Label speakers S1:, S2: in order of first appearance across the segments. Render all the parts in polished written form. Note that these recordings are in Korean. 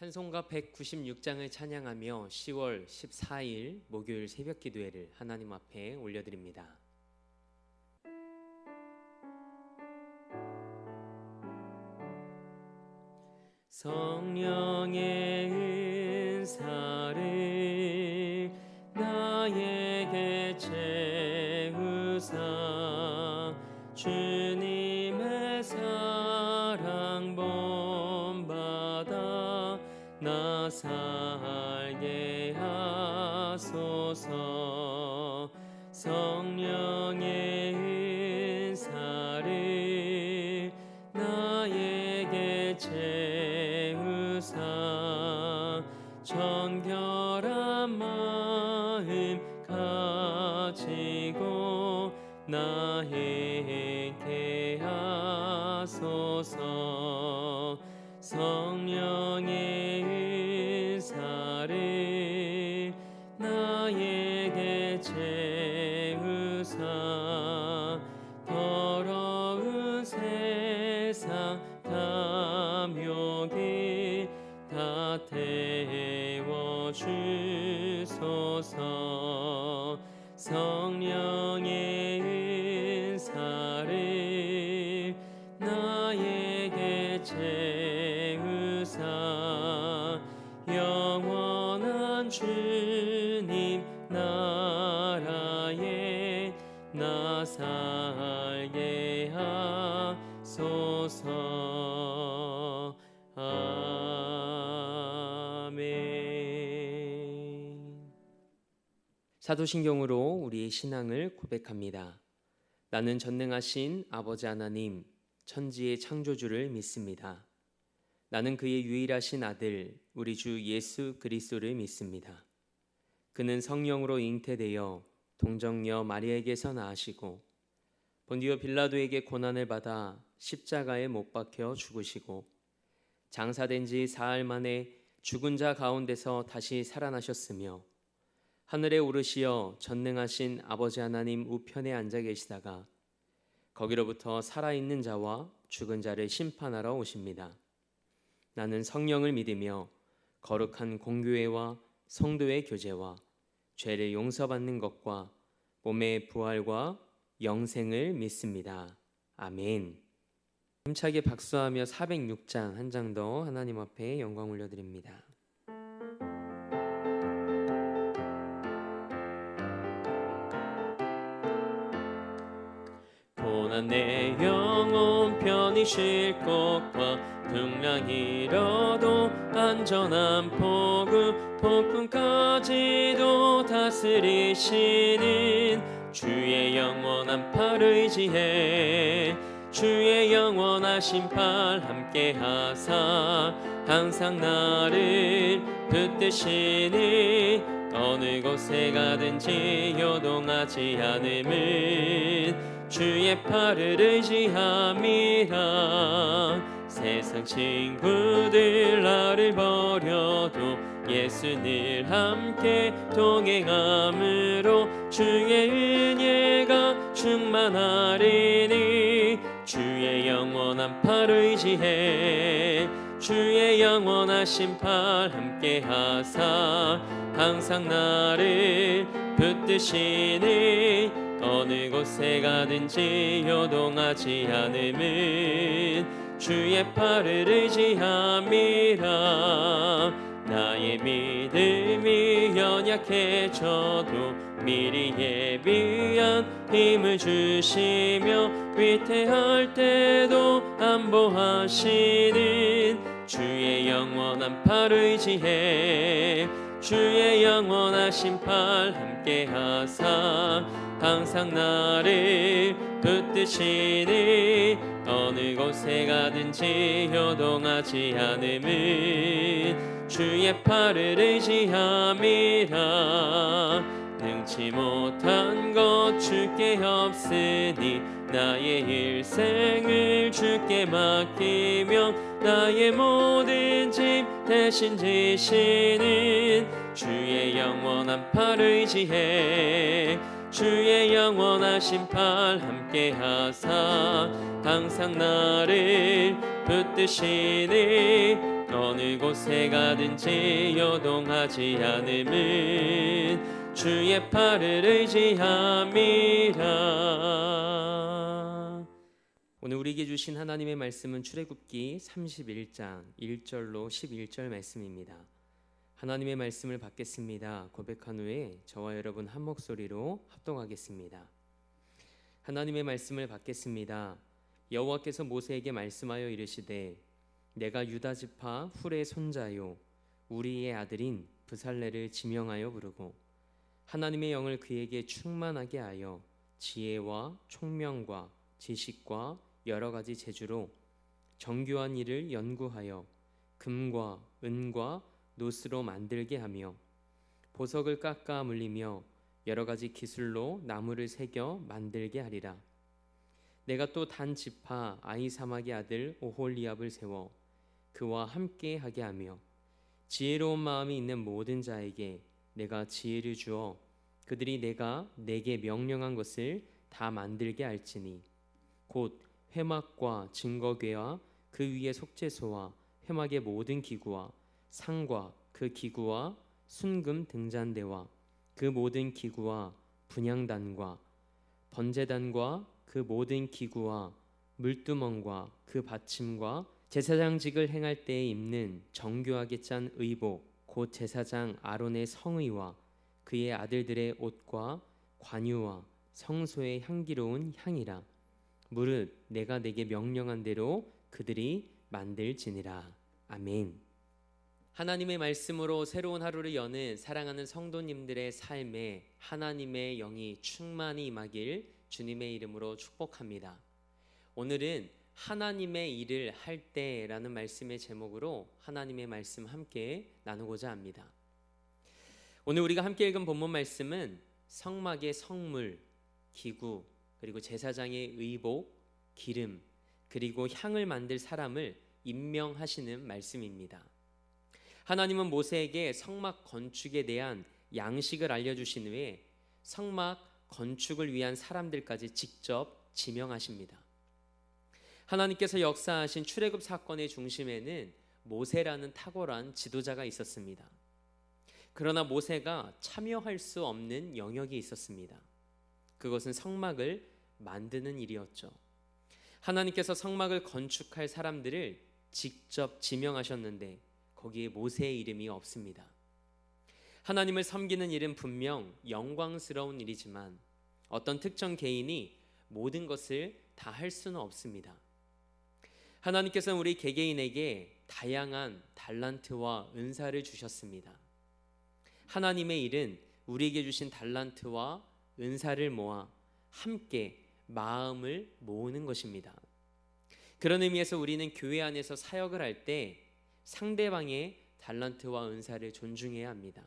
S1: 찬송가 196장을 찬양하며 10월 14일 목요일 새벽 기도회를 하나님 앞에 올려드립니다. 성령의 은사를 나에게 채우사 주님의 사랑 본받아 나 살게 하소서. 성령의 은사를 나에게 채우사 정결한 마음 가지고 나 행케 하소서. 성령의 은사를 나에게 채우사 더러운 세상 탐욕이 다 태워주소서. 성령의 은사를 나에게 채우사 영원한 주님 나라에 나 살게 하소서. 아멘. 사도신경으로 우리의 신앙을 고백합니다. 나는 전능하신 아버지 하나님 천지의 창조주를 믿습니다. 나는 그의 유일하신 아들 우리 주 예수 그리스도를 믿습니다. 그는 성령으로 잉태되어 동정녀 마리아에게서 나으시고 본디오 빌라도에게 고난을 받아 십자가에 못 박혀 죽으시고 장사된 지 사흘 만에 죽은 자 가운데서 다시 살아나셨으며 하늘에 오르시어 전능하신 아버지 하나님 우편에 앉아 계시다가 거기로부터 살아있는 자와 죽은 자를 심판하러 오십니다. 나는 성령을 믿으며 거룩한 공교회와 성도의 교제와 죄를 용서받는 것과 몸의 부활과 영생을 믿습니다. 아멘. 힘차게 박수하며 406장 한 장 더 하나님 앞에 영광 올려드립니다. 고난 내 영혼 편히 쉴 곳과 풍랑 잃어도 안전한 폭군까지도 다스리시는 주의 영원한 팔 의지해 주의 영원하신 팔 함께 하사 항상 나를 붙드시니 어느 곳에 가든지 요동하지 않음은 주의 팔을 의지함이라. 세상 친구들 나를 버려도 예수 늘 함께 동행함으로 주의 은혜가 충만하리니 주의 영원한 팔 의지해 주의 영원하신 팔 함께 하사 항상 나를 붙드시니 어느 곳에 가든지 요동하지 않음은 주의 팔을 의지함이라. 나의 믿음이 연약해져도 미리 예비한 힘을 주시며 위태할 때도 안보하시는 주의 영원한 팔 의지해 주의 영원하신 팔 함께 하사 항상 나를 붙드시니 어느 곳에 가든지 요동하지 않음은 주의 팔을 의지함이라. 능치 못한 것 주께 없으니 나의 일생을 주께 맡기며 나의 모든 짐 대신 지시는 주의 영원한 팔 의지해 주의 영원하신 팔 함께 하사 항상 나를 붙드시니 어느 곳에 가든지 요동하지 않음은 주의 팔을 의지함이라. 오늘 우리에게 주신 하나님의 말씀은 출애굽기 31장 1절로 11절 말씀입니다. 하나님의 말씀을 받겠습니다. 고백한 후에 저와 여러분 한 목소리로 합동하겠습니다. 하나님의 말씀을 받겠습니다. 여호와께서 모세에게 말씀하여 이르시되 내가 유다 지파 훌의 손자요 우리의 아들인 브살레를 지명하여 부르고 하나님의 영을 그에게 충만하게 하여 지혜와 총명과 지식과 여러 가지 재주로 정교한 일을 연구하여 금과 은과 노스로 만들게 하며 보석을 깎아 물리며 여러 가지 기술로 나무를 새겨 만들게 하리라. 내가 또 단 지파 아히사막의 아들 오홀리압을 세워 그와 함께 하게 하며 지혜로운 마음이 있는 모든 자에게 내가 지혜를 주어 그들이 내가 내게 명령한 것을 다 만들게 할지니 곧 회막과 증거궤와 그 위에 속죄소와 회막의 모든 기구와 상과 그 기구와 순금 등잔대와 그 모든 기구와 분향단과 번제단과 그 모든 기구와 물두멍과 그 받침과 제사장직을 행할 때에 입는 정교하게 짠 의복 곧 제사장 아론의 성의와 그의 아들들의 옷과 관유와 성소의 향기로운 향이라. 무릇 내가 내게 명령한 대로 그들이 만들지니라. 아멘. 하나님의 말씀으로 새로운 하루를 여는 사랑하는 성도님들의 삶에 하나님의 영이 충만히 임하길 주님의 이름으로 축복합니다. 오늘은 하나님의 일을 할 때라는 말씀의 제목으로 하나님의 말씀 함께 나누고자 합니다. 오늘 우리가 함께 읽은 본문 말씀은 성막의 성물, 기구, 그리고 제사장의 의복, 기름, 그리고 향을 만들 사람을 임명하시는 말씀입니다. 하나님은 모세에게 성막 건축에 대한 양식을 알려주신 후에 성막 건축을 위한 사람들까지 직접 지명하십니다. 하나님께서 역사하신 출애굽 사건의 중심에는 모세라는 탁월한 지도자가 있었습니다. 그러나 모세가 참여할 수 없는 영역이 있었습니다. 그것은 성막을 만드는 일이었죠. 하나님께서 성막을 건축할 사람들을 직접 지명하셨는데 거기에 모세의 이름이 없습니다. 하나님을 섬기는 일은 분명 영광스러운 일이지만 어떤 특정 개인이 모든 것을 다 할 수는 없습니다. 하나님께서는 우리 개개인에게 다양한 달란트와 은사를 주셨습니다. 하나님의 일은 우리에게 주신 달란트와 은사를 모아 함께 마음을 모으는 것입니다. 그런 의미에서 우리는 교회 안에서 사역을 할 때 상대방의 달란트와 은사를 존중해야 합니다.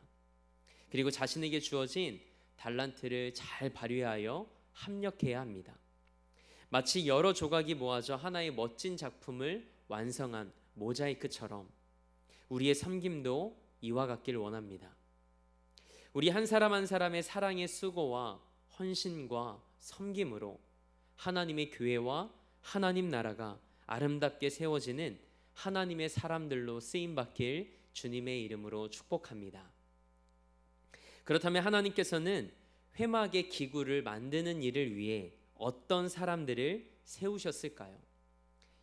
S1: 그리고 자신에게 주어진 달란트를 잘 발휘하여 합력해야 합니다. 마치 여러 조각이 모아져 하나의 멋진 작품을 완성한 모자이크처럼 우리의 섬김도 이와 같길 원합니다. 우리 한 사람 한 사람의 사랑의 수고와 헌신과 섬김으로 하나님의 교회와 하나님 나라가 아름답게 세워지는 하나님의 사람들로 쓰임받길 주님의 이름으로 축복합니다. 그렇다면 하나님께서는 회막의 기구를 만드는 일을 위해 어떤 사람들을 세우셨을까요?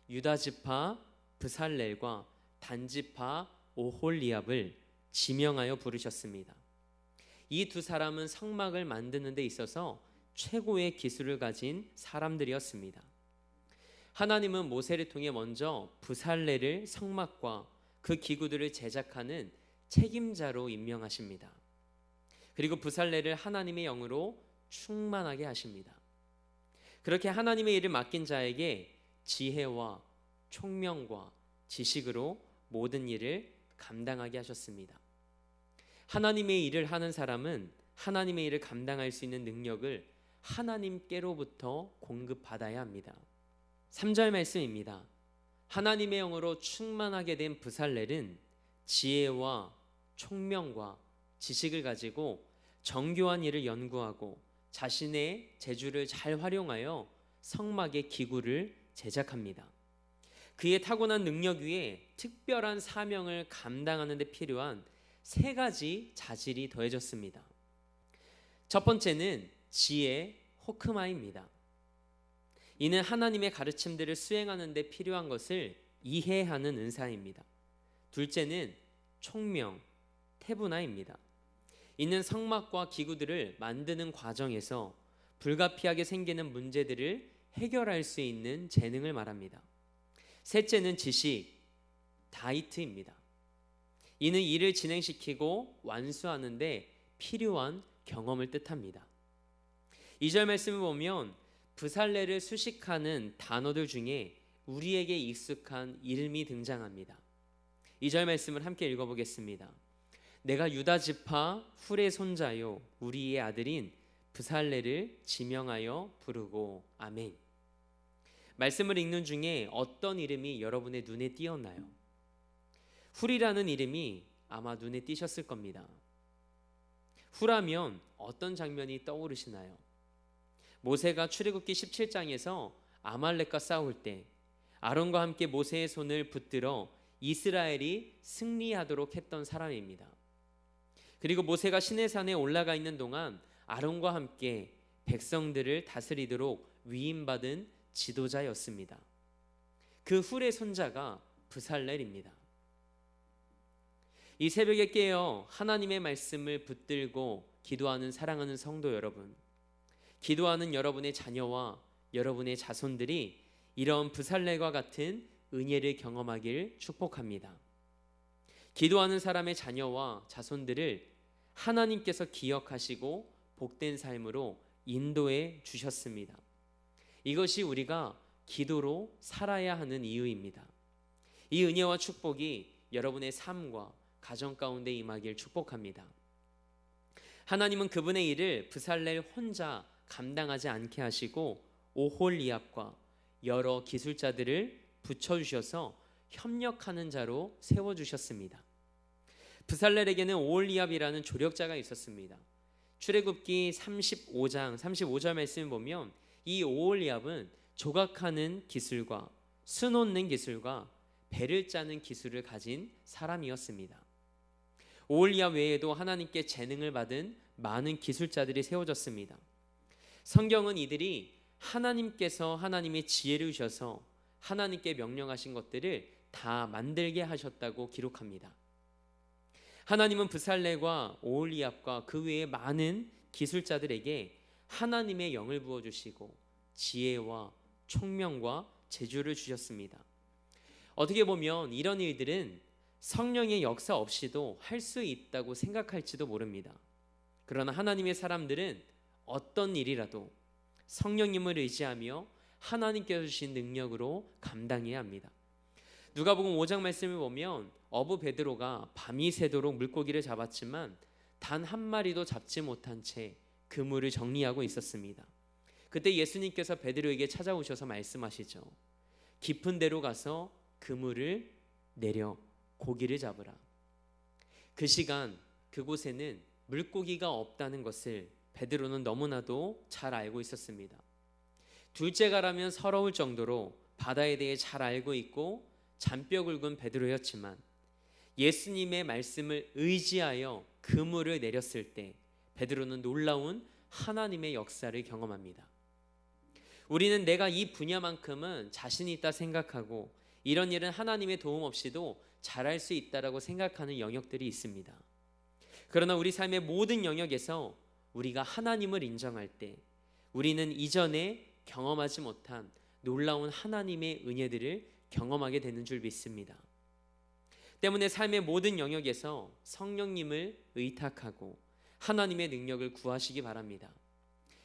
S1: 유다 지파 브살렐과 단 지파 오홀리압을 지명하여 부르셨습니다. 이 두 사람은 성막을 만드는 데 있어서 최고의 기술을 가진 사람들이었습니다. 하나님은 모세를 통해 먼저 브살렐을 성막과 그 기구들을 제작하는 책임자로 임명하십니다. 그리고 브살렐을 하나님의 영으로 충만하게 하십니다. 그렇게 하나님의 일을 맡긴 자에게 지혜와 총명과 지식으로 모든 일을 감당하게 하셨습니다. 하나님의 일을 하는 사람은 하나님의 일을 감당할 수 있는 능력을 하나님께로부터 공급받아야 합니다. 3절 말씀입니다. 하나님의 영으로 충만하게 된 브살렐은 지혜와 총명과 지식을 가지고 정교한 일을 연구하고 자신의 재주를 잘 활용하여 성막의 기구를 제작합니다. 그의 타고난 능력 위에 특별한 사명을 감당하는 데 필요한 세 가지 자질이 더해졌습니다. 첫 번째는 지혜 호크마입니다. 이는 하나님의 가르침들을 수행하는 데 필요한 것을 이해하는 은사입니다. 둘째는 총명 테부나입니다. 이는 성막과 기구들을 만드는 과정에서 불가피하게 생기는 문제들을 해결할 수 있는 재능을 말합니다. 셋째는 지식 다이트입니다. 이는 일을 진행시키고 완수하는 데 필요한 경험을 뜻합니다. 2절 말씀을 보면 브살레를 수식하는 단어들 중에 우리에게 익숙한 이름이 등장합니다. 2절 말씀을 함께 읽어보겠습니다. 내가 유다 지파 훌의 손자요 우리의 아들인 브살레를 지명하여 부르고 아멘. 말씀을 읽는 중에 어떤 이름이 여러분의 눈에 띄었나요? 훌이라는 이름이 아마 눈에 띄셨을 겁니다. 훌하면 어떤 장면이 떠오르시나요? 모세가 출애굽기 17장에서 아말렉과 싸울 때 아론과 함께 모세의 손을 붙들어 이스라엘이 승리하도록 했던 사람입니다. 그리고 모세가 시내산에 올라가 있는 동안 아론과 함께 백성들을 다스리도록 위임받은 지도자였습니다. 그 훌의 손자가 브살렐입니다. 이 새벽에 깨어 하나님의 말씀을 붙들고 기도하는 사랑하는 성도 여러분, 기도하는 여러분의 자녀와 여러분의 자손들이 이런 브살렐과 같은 은혜를 경험하길 축복합니다. 기도하는 사람의 자녀와 자손들을 하나님께서 기억하시고 복된 삶으로 인도해 주셨습니다. 이것이 우리가 기도로 살아야 하는 이유입니다. 이 은혜와 축복이 여러분의 삶과 가정 가운데 임하길 축복합니다. 하나님은 그분의 일을 브살렐 혼자 감당하지 않게 하시고 오홀리압과 여러 기술자들을 붙여주셔서 협력하는 자로 세워주셨습니다. 브살렐에게는 오홀리압이라는 조력자가 있었습니다. 출애굽기 35장 35절 말씀을 보면 이 오홀리압은 조각하는 기술과 수 놓는 기술과 배를 짜는 기술을 가진 사람이었습니다. 오홀리압 외에도 하나님께 재능을 받은 많은 기술자들이 세워졌습니다. 성경은 이들이 하나님께서 하나님의 지혜를 주셔서 하나님께 명령하신 것들을 다 만들게 하셨다고 기록합니다. 하나님은 브살렐과 오홀리압과 그 외에 많은 기술자들에게 하나님의 영을 부어주시고 지혜와 총명과 재주를 주셨습니다. 어떻게 보면 이런 일들은 성령의 역사 없이도 할 수 있다고 생각할지도 모릅니다. 그러나 하나님의 사람들은 어떤 일이라도 성령님을 의지하며 하나님께서 주신 능력으로 감당해야 합니다. 누가복음 5장 말씀을 보면 어부 베드로가 밤이 새도록 물고기를 잡았지만 단 한 마리도 잡지 못한 채 그물을 정리하고 있었습니다. 그때 예수님께서 베드로에게 찾아오셔서 말씀하시죠. 깊은 데로 가서 그물을 내려 고기를 잡으라. 그 시간 그곳에는 물고기가 없다는 것을 베드로는 너무나도 잘 알고 있었습니다. 둘째가라면 서러울 정도로 바다에 대해 잘 알고 있고 잔뼈 굵은 베드로였지만 예수님의 말씀을 의지하여 그물을 내렸을 때 베드로는 놀라운 하나님의 역사를 경험합니다. 우리는 내가 이 분야만큼은 자신이 있다 생각하고 이런 일은 하나님의 도움 없이도 잘할 수 있다라고 생각하는 영역들이 있습니다. 그러나 우리 삶의 모든 영역에서 우리가 하나님을 인정할 때 우리는 이전에 경험하지 못한 놀라운 하나님의 은혜들을 경험하게 되는 줄 믿습니다. 때문에 삶의 모든 영역에서 성령님을 의탁하고 하나님의 능력을 구하시기 바랍니다.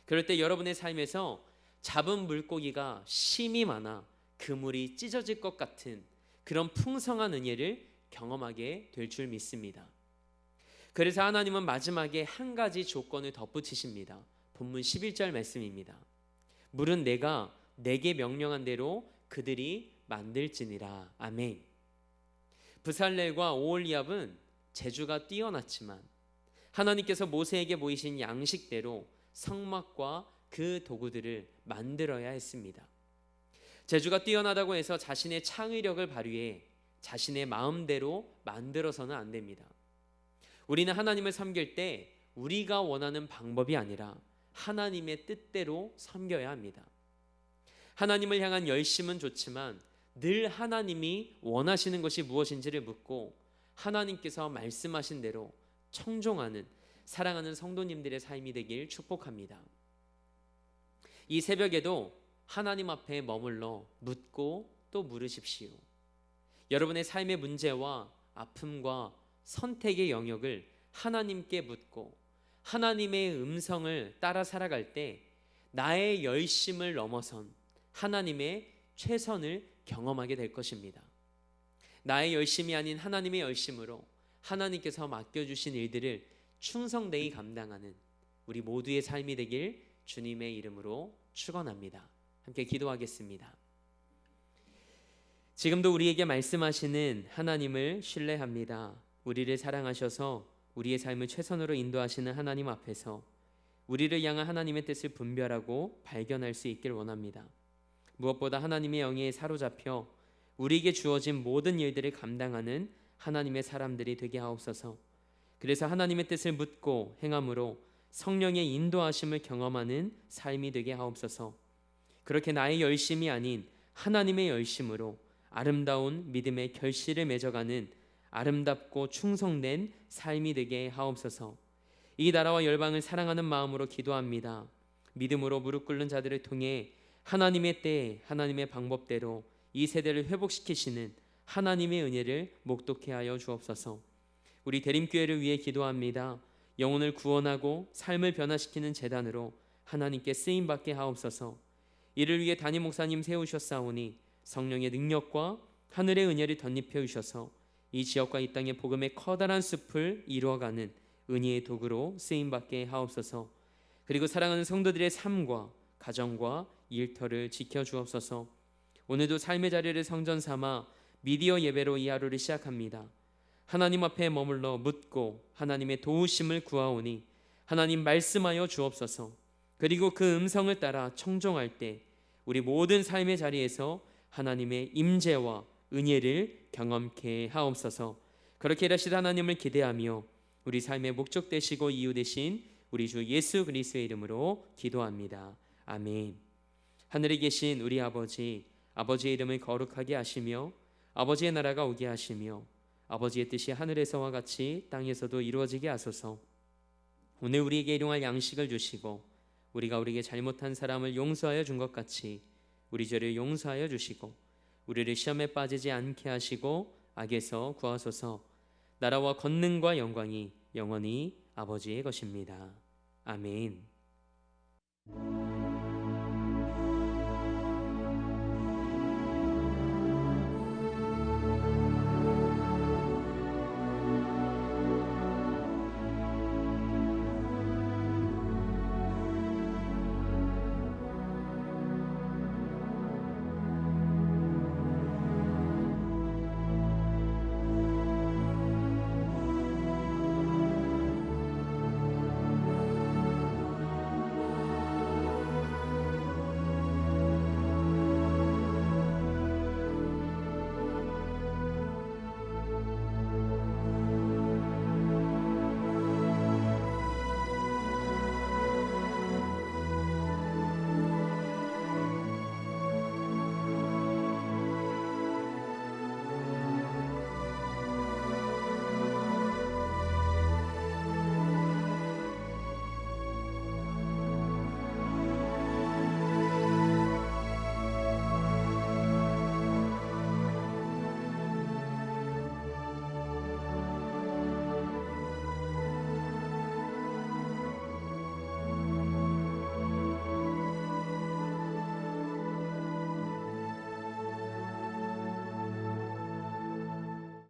S1: 그럴 때 여러분의 삶에서 잡은 물고기가 심이 많아 그물이 찢어질 것 같은 그런 풍성한 은혜를 경험하게 될 줄 믿습니다. 그래서 하나님은 마지막에 한 가지 조건을 덧붙이십니다. 본문 11절 말씀입니다. 물은 내가 내게 명령한 대로 그들이 만들지니라. 아멘. 브살렐과 오홀리압은 재주가 뛰어났지만 하나님께서 모세에게 보이신 양식대로 성막과 그 도구들을 만들어야 했습니다. 재주가 뛰어나다고 해서 자신의 창의력을 발휘해 자신의 마음대로 만들어서는 안 됩니다. 우리는 하나님을 섬길 때 우리가 원하는 방법이 아니라 하나님의 뜻대로 섬겨야 합니다. 하나님을 향한 열심은 좋지만 늘 하나님이 원하시는 것이 무엇인지를 묻고 하나님께서 말씀하신 대로 청종하는 사랑하는 성도님들의 삶이 되길 축복합니다. 이 새벽에도 하나님 앞에 머물러 묻고 또 물으십시오. 여러분의 삶의 문제와 아픔과 선택의 영역을 하나님께 묻고 하나님의 음성을 따라 살아갈 때 나의 열심을 넘어선 하나님의 최선을 경험하게 될 것입니다. 나의 열심이 아닌 하나님의 열심으로 하나님께서 맡겨주신 일들을 충성되이 감당하는 우리 모두의 삶이 되길 주님의 이름으로 축원합니다. 함께 기도하겠습니다. 지금도 우리에게 말씀하시는 하나님을 신뢰합니다. 우리를 사랑하셔서 우리의 삶을 최선으로 인도하시는 하나님 앞에서 우리를 향한 하나님의 뜻을 분별하고 발견할 수 있길 원합니다. 무엇보다 하나님의 영에 사로잡혀 우리에게 주어진 모든 일들을 감당하는 하나님의 사람들이 되게 하옵소서. 그래서 하나님의 뜻을 묻고 행함으로 성령의 인도하심을 경험하는 삶이 되게 하옵소서. 그렇게 나의 열심이 아닌 하나님의 열심으로 아름다운 믿음의 결실을 맺어가는 아름답고 충성된 삶이 되게 하옵소서. 이 나라와 열방을 사랑하는 마음으로 기도합니다. 믿음으로 무릎 꿇는 자들을 통해 하나님의 때에 하나님의 방법대로 이 세대를 회복시키시는 하나님의 은혜를 목독해 하여 주옵소서. 우리 대림교회를 위해 기도합니다. 영혼을 구원하고 삶을 변화시키는 재단으로 하나님께 쓰임받게 하옵소서. 이를 위해 담임 목사님 세우셨사오니 성령의 능력과 하늘의 은혜를 덧입혀 주셔서 이 지역과 이 땅의 복음의 커다란 숲을 이루어가는 은혜의 도구로 쓰임받게 하옵소서. 그리고 사랑하는 성도들의 삶과 가정과 일터를 지켜주옵소서. 오늘도 삶의 자리를 성전 삼아 미디어 예배로 이 하루를 시작합니다. 하나님 앞에 머물러 묻고 하나님의 도우심을 구하오니 하나님 말씀하여 주옵소서. 그리고 그 음성을 따라 청종할 때 우리 모든 삶의 자리에서 하나님의 임재와 은혜를 경험케 하옵소서. 그렇게 일하실 하나님을 기대하며 우리 삶의 목적 되시고 이유 되신 우리 주 예수 그리스도의 이름으로 기도합니다. 아멘. 하늘에 계신 우리 아버지, 아버지의 이름을 거룩하게 하시며 아버지의 나라가 오게 하시며 아버지의 뜻이 하늘에서와 같이 땅에서도 이루어지게 하소서. 오늘 우리에게 일용할 양식을 주시고 우리가 우리에게 잘못한 사람을 용서하여 준 것 같이 우리 죄를 용서하여 주시고 우리를 시험에 빠지지 않게 하시고 악에서 구하소서. 나라와 권능과 영광이 영원히 아버지의 것입니다. 아멘.